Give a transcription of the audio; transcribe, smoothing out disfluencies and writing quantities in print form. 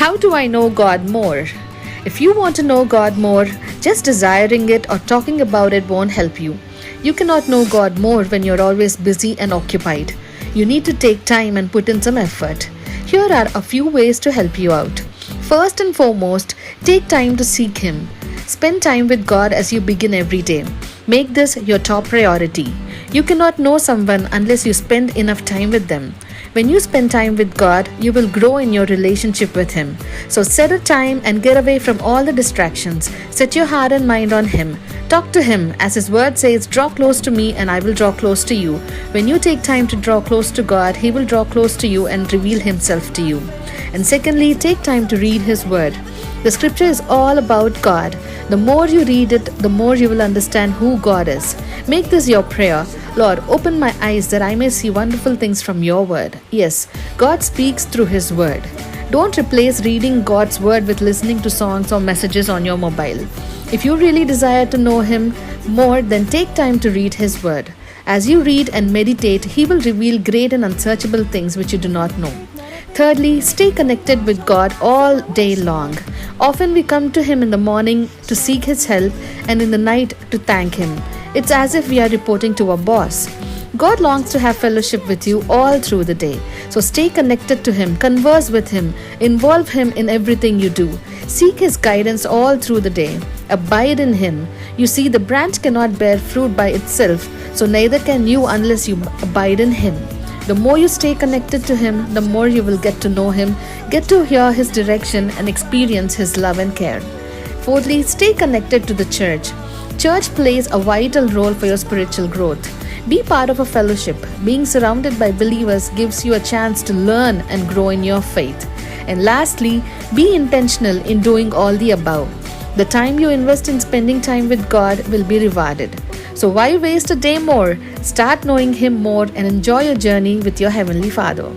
How do I know God more? If you want to know God more, just desiring it or talking about it won't help you. You cannot know God more when you're always busy and occupied. You need to take time and put in some effort. Here are a few ways to help you out. First and foremost, take time to seek Him. Spend time with God as you begin every day. Make this your top priority. You cannot know someone unless you spend enough time with them. When you spend time with God, you will grow in your relationship with Him. So set a time and get away from all the distractions. Set your heart and mind on Him. Talk to Him, as His word says, draw close to me and I will draw close to you. When you take time to draw close to God, He will draw close to you and reveal Himself to you. And secondly, take time to read His word. The scripture is all about God. The more you read it, the more you will understand who God is. Make this your prayer. Lord, open my eyes that I may see wonderful things from your word. Yes, God speaks through His word. Don't replace reading God's word with listening to songs or messages on your mobile. If you really desire to know Him more, then take time to read His word. As you read and meditate, He will reveal great and unsearchable things which you do not know. Thirdly, stay connected with God all day long. Often we come to Him in the morning to seek His help and in the night to thank Him. It's as if we are reporting to a boss. God longs to have fellowship with you all through the day. So stay connected to Him, converse with Him, involve Him in everything you do. Seek His guidance all through the day. Abide in Him. You see, the branch cannot bear fruit by itself, so neither can you unless you abide in Him. The more you stay connected to Him, the more you will get to know Him, get to hear His direction, and experience His love and care. Fourthly, stay connected to the church. Church plays a vital role for your spiritual growth. Be part of a fellowship. Being surrounded by believers gives you a chance to learn and grow in your faith. And lastly, be intentional in doing all the above. The time you invest in spending time with God will be rewarded. So why waste a day more? Start knowing Him more and enjoy your journey with your Heavenly Father.